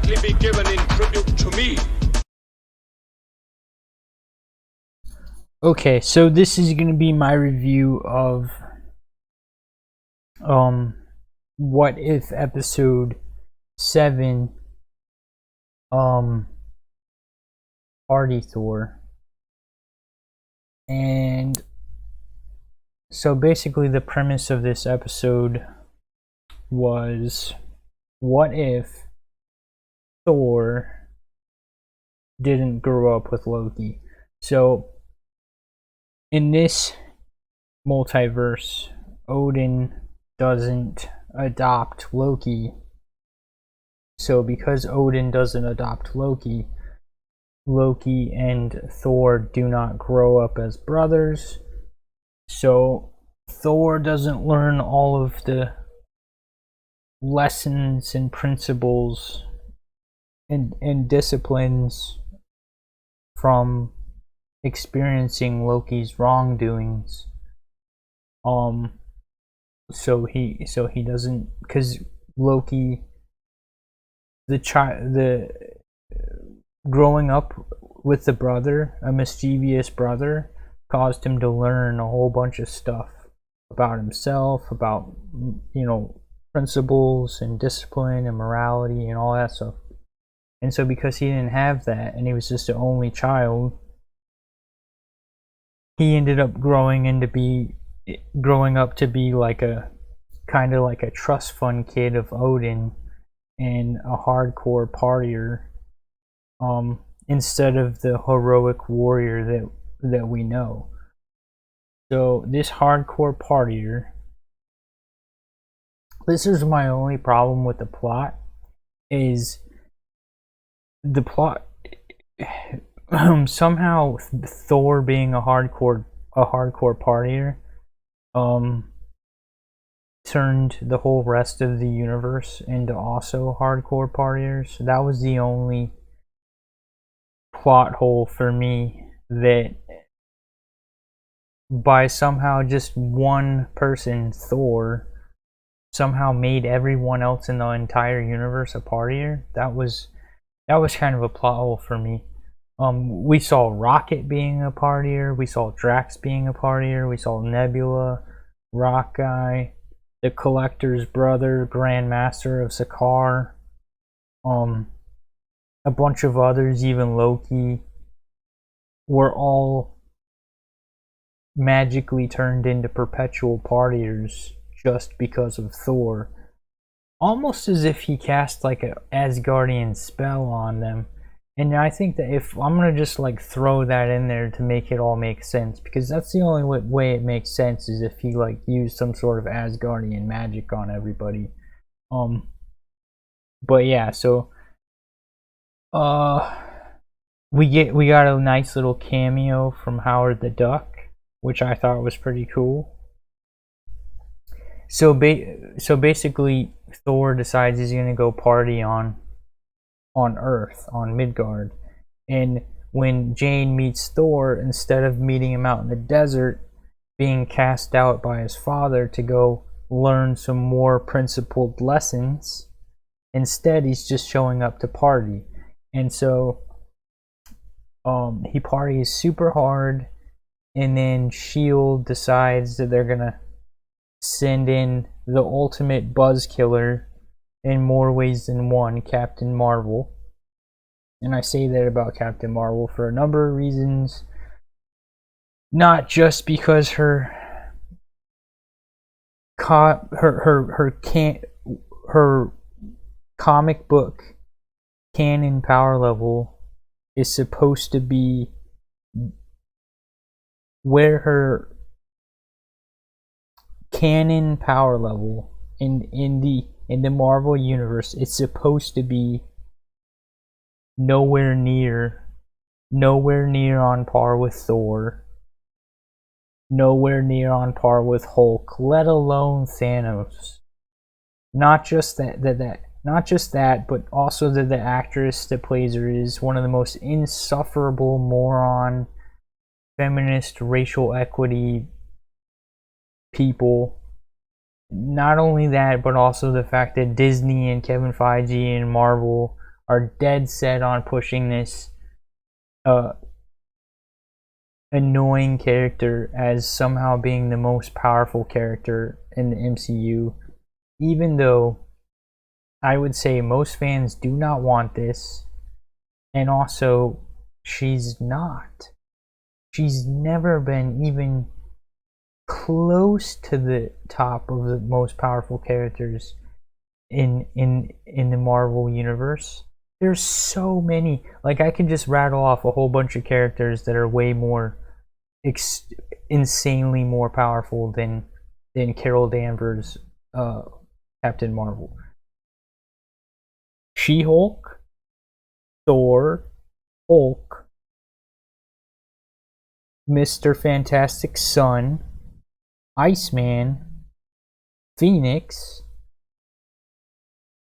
likely be given in tribute to me. Okay, so this is going to be my review of What If episode 7, Party Thor. And so basically the premise of this episode was, what if Thor didn't grow up with Loki? So in this multiverse, Odin doesn't adopt Loki. So because Odin doesn't adopt Loki, Loki and Thor do not grow up as brothers. So Thor doesn't learn all of the lessons and principles and disciplines from experiencing Loki's wrongdoings. So he doesn't, because Loki, the growing up with the brother, a mischievous brother, caused him to learn a whole bunch of stuff about himself, about, principles and discipline and morality and all that stuff. And so because he didn't have that, and he was just the only child, he ended up growing up to be like a kind of like a trust fund kid of Odin and a hardcore partier, instead of the heroic warrior that we know. So this hardcore partier, this is my only problem with the plot, is the plot somehow Thor being a hardcore partier turned the whole rest of the universe into also hardcore partiers. That was the only plot hole for me, that by somehow just one person, Thor, somehow made everyone else in the entire universe a partier. That was kind of a plot hole for me. We saw Rocket being a partier, we saw Drax being a partier, we saw Nebula, Rock Guy, the Collector's brother, Grandmaster of Sakaar, a bunch of others, even Loki, were all magically turned into perpetual partiers just because of Thor. Almost as if he cast like an Asgardian spell on them. And I think that if I'm gonna just like throw that in there to make it all make sense, because that's the only way it makes sense, is if he like used some sort of Asgardian magic on everybody. But yeah, so we got a nice little cameo from Howard the Duck, which I thought was pretty cool. So basically, Thor decides he's gonna go party on Earth, on Midgard, and when Jane meets Thor, instead of meeting him out in the desert, being cast out by his father to go learn some more principled lessons, instead he's just showing up to party. And so he parties super hard, and then S.H.I.E.L.D. decides that they're gonna send in the ultimate buzz killer in more ways than one, Captain Marvel. And I say that about Captain Marvel for a number of reasons. Not just because her comic book canon power level is supposed to be where her canon power level in the Marvel universe, it's supposed to be nowhere near on par with Thor, nowhere near on par with Hulk, let alone Thanos. Not just that, but also that the actress that plays her is one of the most insufferable moron feminist racial equity people. Not only that, but also the fact that Disney and Kevin Feige and Marvel are dead set on pushing this annoying character as somehow being the most powerful character in the MCU, even though I would say most fans do not want this, and also she's not. She's never been even close to the top of the most powerful characters in the Marvel universe. There's so many. Like, I can just rattle off a whole bunch of characters that are way more insanely more powerful than Carol Danvers, Captain Marvel. She-Hulk, Thor, Hulk, Mr. Fantastic Son, Iceman, Phoenix,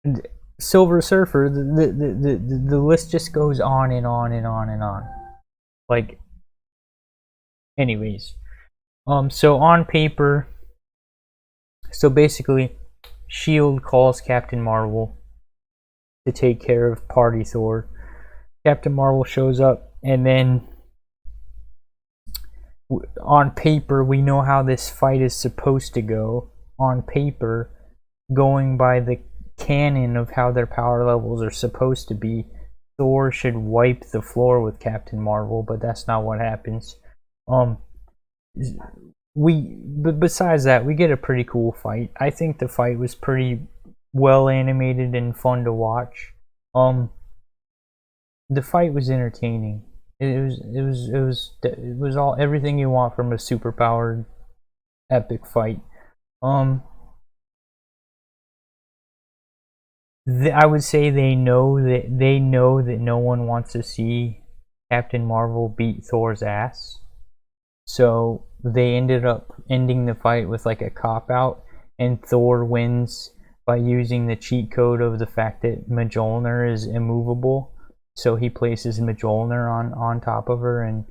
and Silver Surfer. The list just goes on and on and on and on. Like, anyways, so on paper, so basically, Shield calls Captain Marvel to take care of Party Thor. Captain Marvel shows up, and then on paper, we know how this fight is supposed to go. On paper, going by the canon of how their power levels are supposed to be, Thor should wipe the floor with Captain Marvel, but that's not what happens. But besides that, we get a pretty cool fight. I think the fight was pretty well animated and fun to watch. The fight was entertaining. It was all everything you want from a superpowered epic fight. I would say they know that no one wants to see Captain Marvel beat Thor's ass, so they ended up ending the fight with like a cop out, and Thor wins by using the cheat code of the fact that Mjolnir is immovable. So he places Mjolnir on top of her and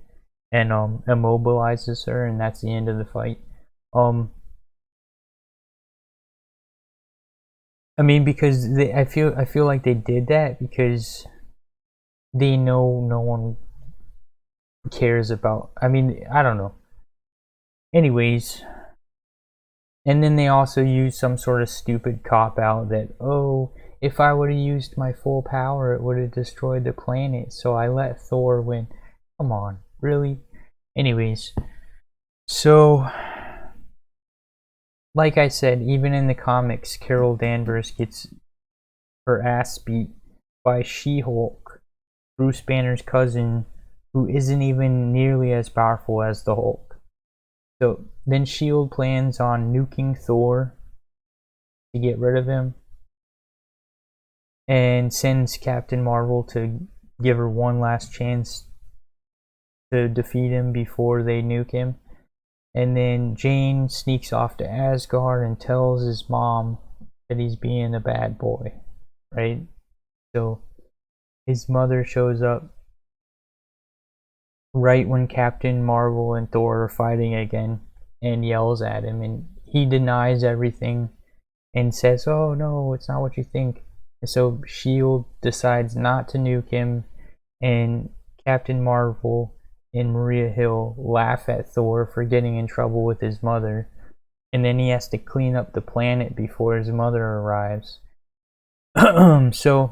immobilizes her, and that's the end of the fight. I mean, because I feel like they did that because they know no one cares about. I mean, I don't know. Anyways, and then they also use some sort of stupid cop out that, oh, if I would have used my full power, it would have destroyed the planet, so I let Thor win. Come on, really? Anyways, so like I said, even in the comics, Carol Danvers gets her ass beat by She-Hulk, Bruce Banner's cousin, who isn't even nearly as powerful as the Hulk. So then S.H.I.E.L.D. plans on nuking Thor to get rid of him, and sends Captain Marvel to give her one last chance to defeat him before they nuke him. And then Jane sneaks off to Asgard and tells his mom that he's being a bad boy, right? So his mother shows up right when Captain Marvel and Thor are fighting again and yells at him, and he denies everything and says, oh no, it's not what you think. And so S.H.I.E.L.D. decides not to nuke him, and Captain Marvel and Maria Hill laugh at Thor for getting in trouble with his mother, and then he has to clean up the planet before his mother arrives. So,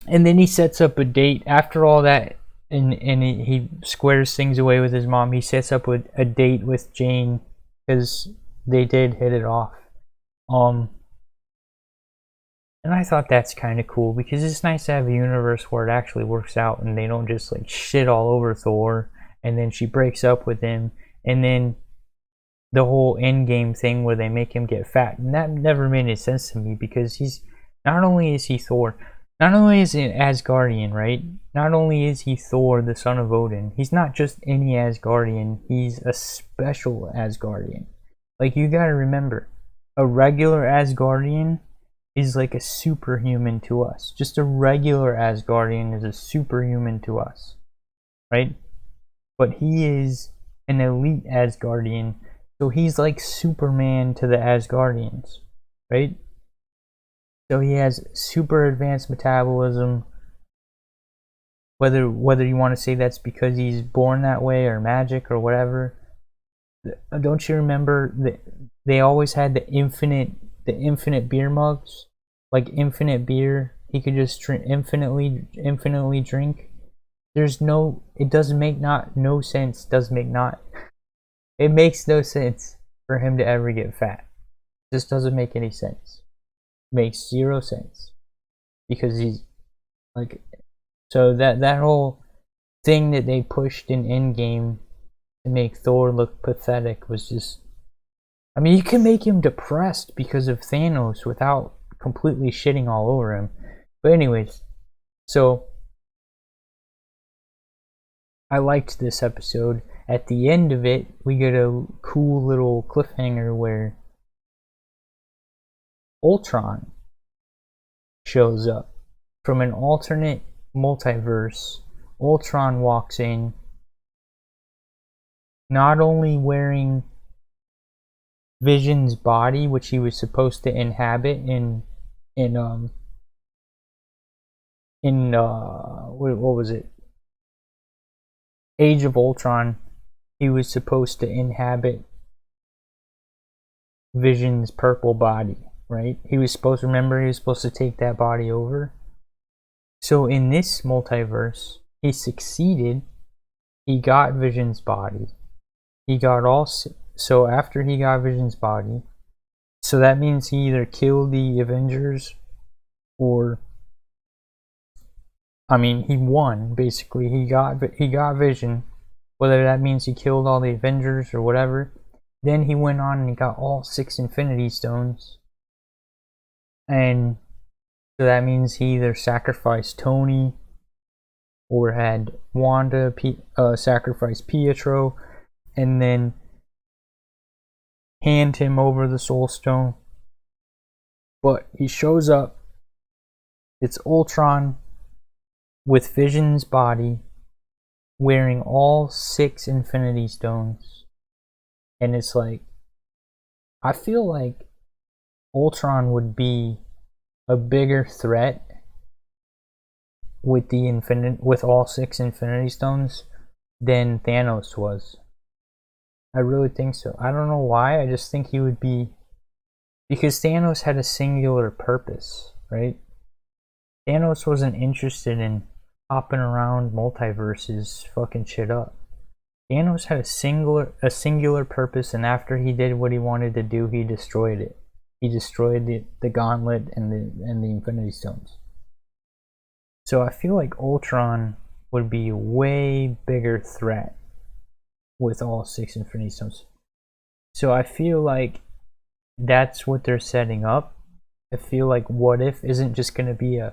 and then he sets up a date after all that, and he squares things away with his mom. He sets up a date with Jane because they did hit it off. And I thought that's kind of cool because it's nice to have a universe where it actually works out and they don't just like shit all over Thor, and then she breaks up with him, and then the whole Endgame thing where they make him get fat, and that never made any sense to me because he's not only is he Thor, not only is he an Asgardian, right? Not only is he Thor, the son of Odin, he's not just any Asgardian, he's a special Asgardian. Like, you gotta remember, a regular Asgardian is like a superhuman to us. Just a regular Asgardian is a superhuman to us, right? But he is an elite Asgardian, so he's like Superman to the Asgardians, right? So he has super advanced metabolism. Whether you want to say that's because he's born that way or magic or whatever. Don't you remember that they always had the infinite beer mugs, like infinite beer? He could just drink infinitely drink. There's no. It doesn't make no sense. Doesn't make not. It makes no sense for him to ever get fat. This doesn't make any sense. Makes zero sense because he's like. So that whole thing that they pushed in Endgame to make Thor look pathetic was just. I mean, you can make him depressed because of Thanos without completely shitting all over him. But anyways, so I liked this episode. At the end of it, we get a cool little cliffhanger where Ultron shows up from an alternate multiverse. Ultron walks in, not only wearing Vision's body, which he was supposed to inhabit what was it? Age of Ultron. He was supposed to inhabit Vision's purple body, right? He was supposed to take that body over. So in this multiverse, he succeeded. He got Vision's body. He got all. So after he got Vision's body, so that means he either killed the Avengers, or I mean, he won basically. He got Vision. Whether that means he killed all the Avengers or whatever. Then he went on and he got all 6 Infinity Stones. And so that means he either sacrificed Tony or had Wanda sacrifice Pietro and then hand him over the Soul Stone. But he shows up. It's Ultron with Vision's body, wearing all 6 Infinity Stones. And it's like, I feel like Ultron would be a bigger threat with all 6 Infinity Stones than Thanos was. I really think so. I don't know why, I just think he would be, because Thanos had a singular purpose, right? Thanos wasn't interested in hopping around multiverses fucking shit up. Thanos had a singular purpose, and after he did what he wanted to do, he destroyed it. He destroyed the gauntlet and the Infinity Stones. So I feel like Ultron would be a way bigger threat with all 6 Infinity Stones. So I feel like that's what they're setting up. I feel like What If isn't just going to be a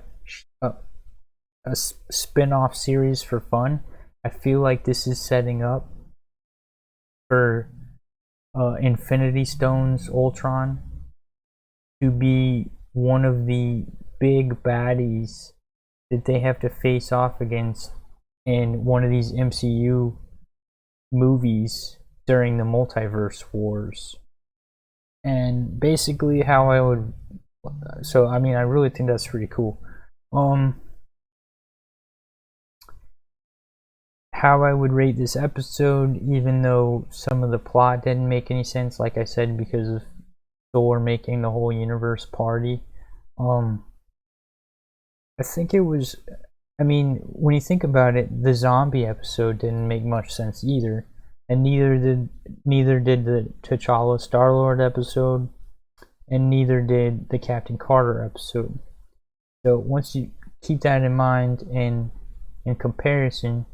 spin-off series for fun. I feel like this is setting up for Infinity Stones Ultron to be one of the big baddies that they have to face off against in one of these MCU movies during the multiverse wars. And basically how I would, so I mean, I really think that's pretty cool. How I would rate this episode, even though some of the plot didn't make any sense, like I said, because of Thor making the whole universe party. I think it was, I mean, when you think about it, the zombie episode didn't make much sense either, and neither did the T'Challa Star-Lord episode, and neither did the Captain Carter episode. So once you keep that in mind, and in comparison,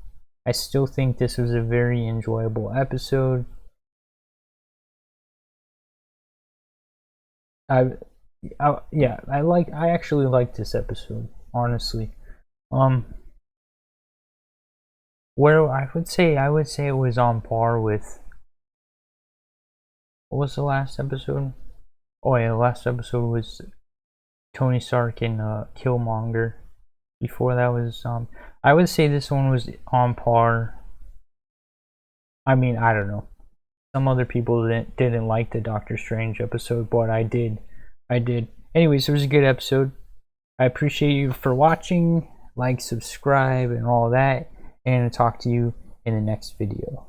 I still think this was a very enjoyable episode. I actually liked this episode, honestly. Where I would say it was on par with, what was the last episode? Oh yeah, the last episode was Tony Stark and Killmonger. Before that was I would say this one was on par. I mean, I don't know. Some other people didn't like the Doctor Strange episode, but I did. anyways, it was a good episode. I appreciate you for watching. Like, subscribe, and all that. And I'll talk to you in the next video.